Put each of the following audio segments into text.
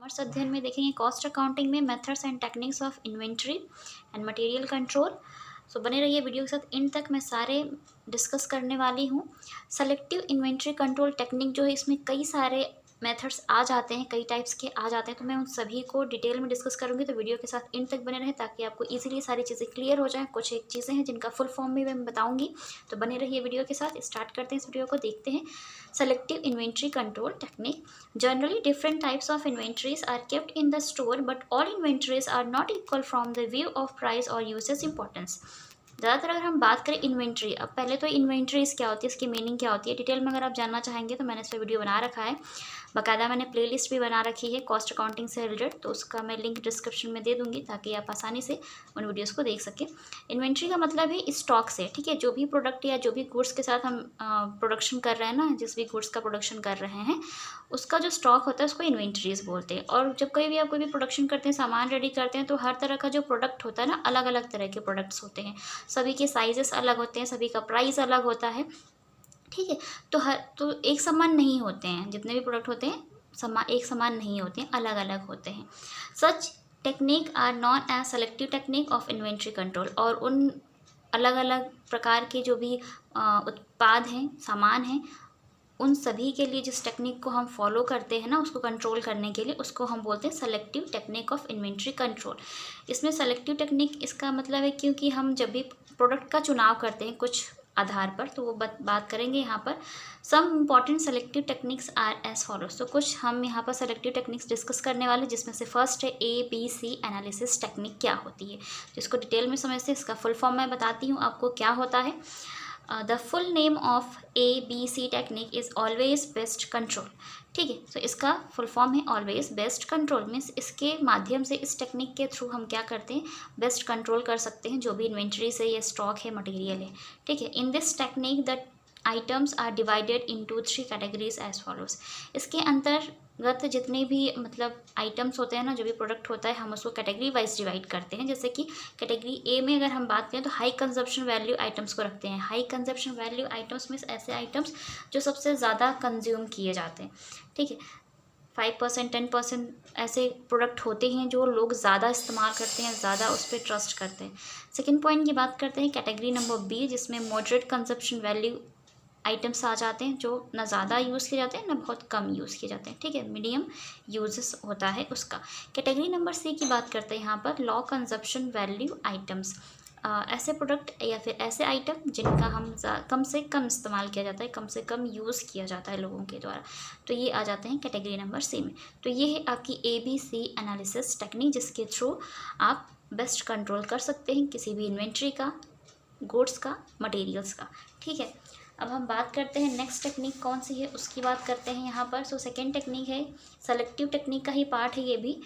Commerce अध्ययन में देखेंगे कॉस्ट अकाउंटिंग में methods and techniques of inventory and material control. So बने रहिए वीडियो के साथ इन तक, मैं सारे डिस्कस करने वाली हूँ। सेलेक्टिव इन्वेंट्री कंट्रोल टेक्निक जो है, इसमें कई सारे मेथड्स आ जाते हैं, कई टाइप्स के आ जाते हैं, तो मैं उन सभी को डिटेल में डिस्कस करूँगी। तो वीडियो के साथ इन तक बने रहें ताकि आपको इजीली सारी चीज़ें क्लियर हो जाएं। कुछ एक चीज़ें हैं जिनका फुल फॉर्म भी मैं बताऊँगी, तो बने रहिए वीडियो के साथ। स्टार्ट करते हैं इस वीडियो को, देखते हैं। Selective inventory control technique. Generally, different types of inventories are kept in the store, but all inventories are not equal from the view of price or usage importance. ज़्यादातर अगर हम बात करें इन्वेंट्री, अब पहले तो इन्वेंट्रीज क्या होती है, इसकी मीनिंग क्या होती है, डिटेल में अगर आप जानना चाहेंगे तो मैंने इस पर वीडियो बना रखा है। बाकायदा मैंने प्लेलिस्ट भी बना रखी है कॉस्ट अकाउंटिंग से रिलेटेड, तो उसका मैं लिंक डिस्क्रिप्शन में दे दूंगी ताकि आप आसानी से उन वीडियोस को देख सकें। इन्वेंट्री का मतलब है स्टॉक से, ठीक है। जो भी प्रोडक्ट या जो भी गुड्स के साथ हम प्रोडक्शन कर रहे हैं ना, जिस भी गुड्स का प्रोडक्शन कर रहे हैं, उसका जो स्टॉक होता है उसको इन्वेंट्रीज बोलते हैं। और जब कभी भी आप कोई भी प्रोडक्शन करते हैं, सामान रेडी करते हैं, तो हर तरह का जो प्रोडक्ट होता है ना, अलग अलग तरह के प्रोडक्ट्स होते हैं, सभी के साइजेस अलग होते हैं, सभी का प्राइस अलग होता है, ठीक है। तो एक समान नहीं होते हैं, जितने भी प्रोडक्ट होते हैं एक समान नहीं होते हैं, अलग अलग होते हैं। Such technique are non as selective technique of inventory control. और उन अलग अलग प्रकार के जो भी उत्पाद हैं, सामान हैं, उन सभी के लिए जिस टेक्निक को हम फॉलो करते हैं ना, उसको कंट्रोल करने के लिए, उसको हम बोलते हैं selective technique of inventory control. इसमें सेलेक्टिव टेक्निक इसका मतलब है, क्योंकि हम जब भी प्रोडक्ट का चुनाव करते हैं कुछ आधार पर, तो वो बात करेंगे यहाँ पर। Some important selective techniques are as follows. तो कुछ हम यहाँ पर सेलेक्टिव टेक्निक्स डिस्कस करने वाले, जिसमें से फर्स्ट है ABC एनालिसिस टेक्निक। क्या होती है, तो इसको डिटेल में समझते हैं। इसका फुल फॉर्म मैं बताती हूँ आपको क्या होता है। The full name of ABC technique is always best control, ठीक है। तो इसका फुल फॉर्म है ऑलवेज बेस्ट कंट्रोल। मीन्स इसके माध्यम से, इस टेक्निक के थ्रू हम क्या करते हैं, बेस्ट कंट्रोल कर सकते हैं जो भी इन्वेंट्री से या स्टॉक है, मटेरियल है, ठीक है। In this technique the items are divided into 3 categories as follows. इसके अंतर्गत जितने भी मतलब आइटम्स होते हैं ना, जो भी प्रोडक्ट होता है, हम उसको कैटेगरी वाइज डिवाइड करते हैं। जैसे कि कैटेगरी ए में अगर हम बात करें तो हाई कंजप्शन वैल्यू आइटम्स को रखते हैं। हाई कंजप्शन वैल्यू आइटम्स में ऐसे आइटम्स जो सबसे ज़्यादा कंज्यूम किए जाते हैं, ठीक है। 5%, 10% ऐसे प्रोडक्ट होते हैं जो लोग ज़्यादा इस्तेमाल करते हैं, ज़्यादा उस पर ट्रस्ट करते हैं। सेकेंड पॉइंट की बात करते हैं कैटेगरी नंबर B, जिसमें मॉडरेट कंजप्शन वैल्यू आइटम्स आ जाते हैं, जो ना ज़्यादा यूज़ किए जाते हैं ना बहुत कम यूज़ किए जाते हैं, ठीक है। मीडियम यूजेस होता है उसका। कैटेगरी नंबर C की बात करते हैं यहाँ पर, लो कंजप्शन वैल्यू आइटम्स। ऐसे प्रोडक्ट या फिर ऐसे आइटम जिनका हम कम से कम इस्तेमाल किया जाता है, कम से कम यूज़ किया जाता है लोगों के द्वारा, तो ये आ जाते हैं कैटेगरी नंबर C में। तो ये है आपकी ABC एनालिसिस टेक्निक, जिसके थ्रू आप बेस्ट कंट्रोल कर सकते हैं किसी भी इन्वेंट्री का, गुड्स का, मटेरियल्स का, ठीक है। अब हम बात करते हैं नेक्स्ट टेक्निक कौन सी है, उसकी बात करते हैं यहाँ पर। सो सेकेंड टेक्निक है, सेलेक्टिव टेक्निक का ही पार्ट है ये भी,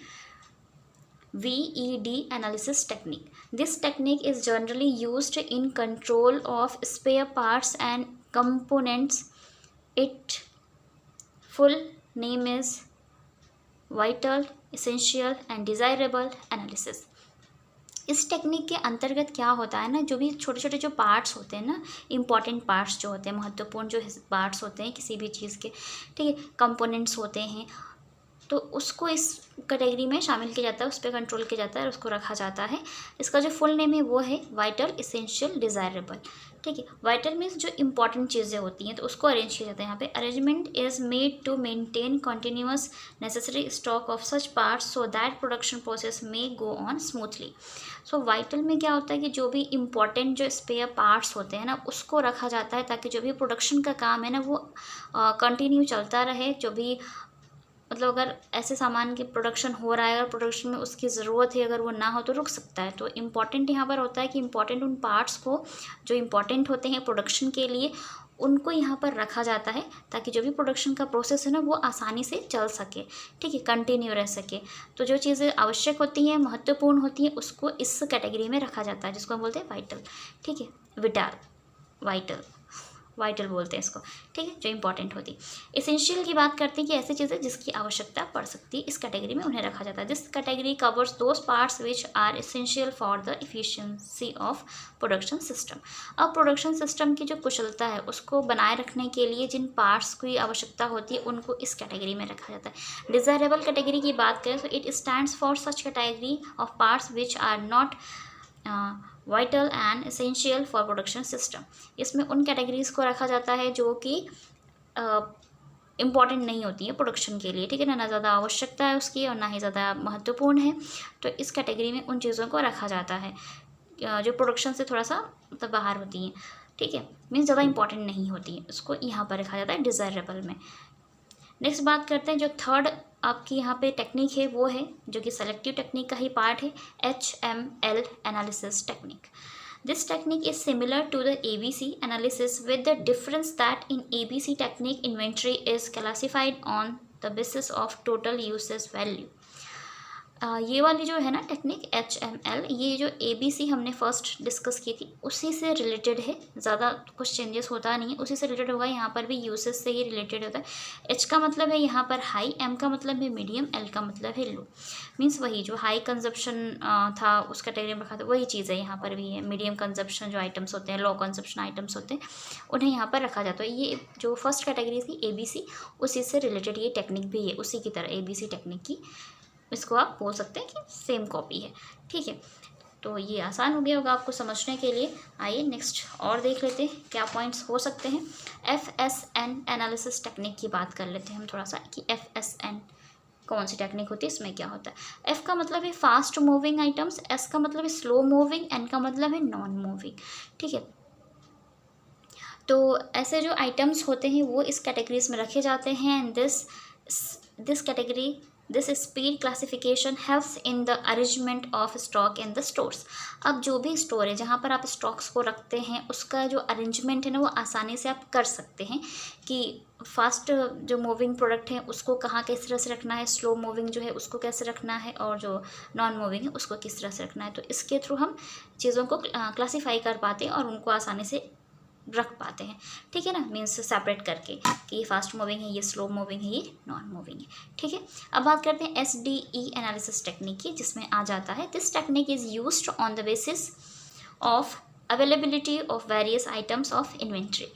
VED analysis technique. This technique is generally used in control of spare parts and components. It full name is vital, essential and desirable analysis. इस टेक्निक के अंतर्गत क्या होता है ना, जो भी छोटे छोटे जो पार्ट्स होते हैं ना, इंपॉर्टेंट पार्ट्स जो होते हैं, महत्वपूर्ण जो पार्ट्स होते हैं किसी भी चीज़ के, ठीक है, कंपोनेंट्स होते हैं, तो उसको इस कैटेगरी में शामिल किया जाता है, उस पर कंट्रोल किया जाता है और उसको रखा जाता है। इसका जो फुल नेम है वो है वाइटल, एसेंशियल, डिज़ायरेबल, ठीक है। वाइटल मीन्स जो इंपॉर्टेंट चीज़ें होती हैं, तो उसको अरेंज किया जाता है यहाँ पे। Arrangement is made to maintain continuous necessary stock of such parts so that production process में go on smoothly. So vital में क्या होता है कि जो भी इम्पॉर्टेंट जो स्पेयर पार्ट्स होते हैं ना, उसको रखा जाता है ताकि जो भी प्रोडक्शन का काम है ना, वो कंटिन्यू चलता रहे। जो भी मतलब अगर ऐसे सामान की प्रोडक्शन हो रहा है, अगर प्रोडक्शन में उसकी ज़रूरत है, अगर वो ना हो तो रुक सकता है। तो इम्पॉर्टेंट यहाँ पर होता है कि इम्पॉर्टेंट उन पार्ट्स को, जो इम्पॉर्टेंट होते हैं प्रोडक्शन के लिए, उनको यहाँ पर रखा जाता है ताकि जो भी प्रोडक्शन का प्रोसेस है ना, वो आसानी से चल सके, ठीक है, कंटिन्यू रह सके। तो जो चीज़ें आवश्यक होती हैं, महत्वपूर्ण होती हैं, उसको इस कैटेगरी में रखा जाता है, जिसको हम बोलते हैं वाइटल, ठीक है, विटाल, वाइटल, वाइटल बोलते हैं इसको, ठीक है, जो इंपॉर्टेंट होती है। एसेंशियल की बात करते हैं कि ऐसी चीज़ें जिसकी आवश्यकता पड़ सकती है, इस कैटेगरी में उन्हें रखा जाता है। This category covers those parts which are essential for the efficiency of production system. अब प्रोडक्शन सिस्टम की जो कुशलता है उसको बनाए रखने के लिए जिन पार्ट्स की आवश्यकता होती है उनको इस कैटेगरी में रखा जाता है। डिज़ायरेबल कैटेगरी की बात करें तो it stands for such category of parts which are not vital and essential for production system. इसमें उन कैटेगरीज़ को रखा जाता है जो कि इम्पॉर्टेंट नहीं होती है प्रोडक्शन के लिए, ठीक है ना ज़्यादा आवश्यकता है उसकी और ना ही ज़्यादा महत्वपूर्ण है। तो इस कैटेगरी में उन चीज़ों को रखा जाता है जो प्रोडक्शन से थोड़ा सा मतलब बाहर होती हैं, ठीक है, मीन्स ज़्यादा इंपॉर्टेंट नहीं होती है, उसको यहाँ पर रखा जाता है डिज़ायरेबल में। नेक्स्ट बात करते हैं, जो थर्ड आपकी यहाँ पे टेक्निक है वो है जो कि सेलेक्टिव टेक्निक का ही पार्ट है, HML analysis technique. This technique is similar to the ABC analysis with the difference that in ABC technique inventory is classified on the basis of total usage value। ये वाली जो है ना technique HML, ये जो ABC हमने first discuss की थी उसी से रिलेटेड है, ज़्यादा कुछ चेंजेस होता नहीं है, उसी से रिलेटेड होगा। यहाँ पर भी यूसेज से ही रिलेटेड होता है। H का मतलब है यहाँ पर हाई, M का मतलब है मीडियम, L का मतलब है लो। मीन्स वही जो हाई कंजप्शन था उस कैटेगरी में रखा था वही चीज़ है यहाँ पर भी है। मीडियम कंजप्शन जो आइटम्स होते हैं, लो कंजप्शन आइटम्स होते हैं, उन्हें यहाँ पर रखा जाता है। ये जो फर्स्ट कैटेगरी थी ABC, उसी से रिलेटेड ये टेक्निक भी है, उसी की तरह ABC टेक्निक की इसको आप बोल सकते हैं कि सेम कॉपी है, ठीक है। तो ये आसान हो गया होगा आपको समझने के लिए। आइए नेक्स्ट और देख लेते हैं क्या पॉइंट्स हो सकते हैं। FSN एनालिसिस टेक्निक की बात कर लेते हैं हम थोड़ा सा कि FSN कौन सी टेक्निक होती है, इसमें क्या होता है। F का मतलब है फास्ट मूविंग आइटम्स, S का मतलब है स्लो मूविंग, N का मतलब है नॉन मूविंग, ठीक है। तो ऐसे जो आइटम्स होते हैं वो इस कैटेगरीज में रखे जाते हैं। And this category this speed classification helps in the arrangement of stock in the stores. अब जो भी स्टोर है जहाँ पर आप स्टॉक्स को रखते हैं उसका जो अरेंजमेंट है ना वो आसानी से आप कर सकते हैं कि फास्ट जो मूविंग प्रोडक्ट है उसको कहाँ किस तरह से रखना है, स्लो मूविंग जो है उसको कैसे रखना है, और जो नॉन मूविंग है उसको किस तरह से रखना है। तो इसके थ्रू हम चीज़ों को क्लासीफाई कर पाते हैं और उनको आसानी से रख पाते हैं, ठीक है ना, मीन्स सेपरेट करके कि ये फास्ट मूविंग है, ये स्लो मूविंग है, ये नॉन मूविंग है, ठीक है। अब बात करते हैं SDE एनालिसिस टेक्निक की, जिसमें आ जाता है this technique is used on the basis of availability of various items of inventory.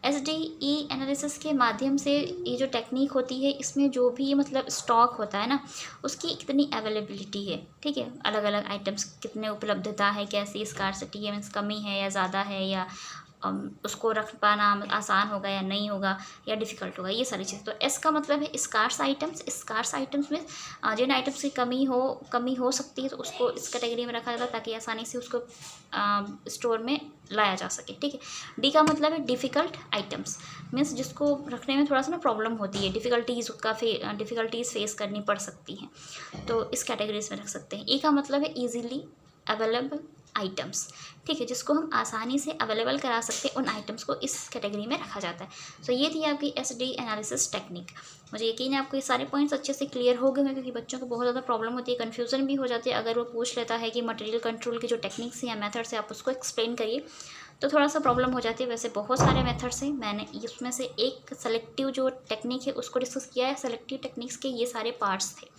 SDE analysis के माध्यम से ये जो टेक्निक होती है इसमें जो भी मतलब स्टॉक होता है ना उसकी कितनी अवेलेबिलिटी है, ठीक है, अलग अलग आइटम्स कितने उपलब्धता है, कैसी स्कार्सिटी है, मीन्स कमी है या ज़्यादा है, या उसको रख पाना आसान होगा या नहीं होगा या डिफ़िकल्ट होगा, ये सारी चीज़। तो एस का मतलब है स्कार्स आइटम्स में जिन आइटम्स की कमी हो सकती है तो उसको इस कैटेगरी में रखा जाता है ताकि आसानी से उसको स्टोर में लाया जा सके, ठीक है। डी का मतलब है डिफ़िकल्ट आइटम्स, मीन्स जिसको रखने में थोड़ा सा ना प्रॉब्लम होती है, डिफ़िकल्टीज़ फेस करनी पड़ सकती हैं, तो इस कैटेगरीज में रख सकते हैं। ई का मतलब है ईजीली अवेलेबल आइटम्स, ठीक है, जिसको हम आसानी से अवेलेबल करा सकते हैं उन आइटम्स को इस कैटेगरी में रखा जाता है। सो ये थी आपकी SD एनालिसिस टेक्निक। मुझे यकीन है आपको ये सारे पॉइंट्स अच्छे से क्लियर हो गए हैं, क्योंकि बच्चों को बहुत ज़्यादा प्रॉब्लम होती है, कन्फ्यूज़न भी हो जाती है। अगर वो पूछ लेता है कि मटेरियल कंट्रोल की जो टेक्निक्स या मेथड्स है आप उसको एक्सप्लेन करिए तो थोड़ा सा प्रॉब्लम हो जाती है। वैसे बहुत सारे मेथड्स हैं, मैंने उसमें से एक सेलेक्टिव जो टेक्निक है उसको डिस्कस किया है। सेलेक्टिव टेक्निक्स के ये सारे पार्ट्स थे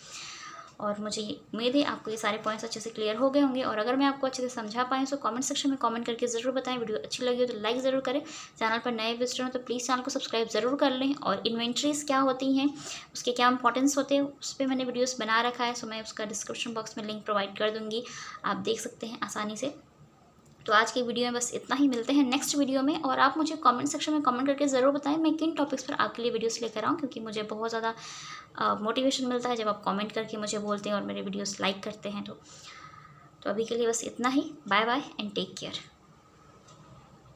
और मुझे उम्मीद है आपको ये सारे पॉइंट्स अच्छे से क्लियर हो गए होंगे। और अगर मैं आपको अच्छे से समझा पाई तो कमेंट सेक्शन में कमेंट करके ज़रूर बताएं। वीडियो अच्छी लगी हो तो लाइक ज़रूर करें। चैनल पर नए विजिटर हो तो प्लीज़ चैनल को सब्सक्राइब ज़रूर कर लें। और इन्वेंट्रीज़ क्या होती हैं, उसके क्या इंपॉर्टेंस होते हैं, उस पर मैंने वीडियोज़ बना रखा है, सो मैं उसका डिस्क्रिप्शन बॉक्स में लिंक प्रोवाइड कर दूँगी, आप देख सकते हैं आसानी से। तो आज की वीडियो में बस इतना ही, मिलते हैं नेक्स्ट वीडियो में। और आप मुझे कमेंट सेक्शन में कमेंट करके ज़रूर बताएं मैं किन टॉपिक्स पर आपके लिए वीडियोस लेकर आऊँ, क्योंकि मुझे बहुत ज़्यादा मोटिवेशन मिलता है जब आप कमेंट करके मुझे बोलते हैं और मेरे वीडियोस लाइक करते हैं। तो अभी के लिए बस इतना ही। Bye bye and take care.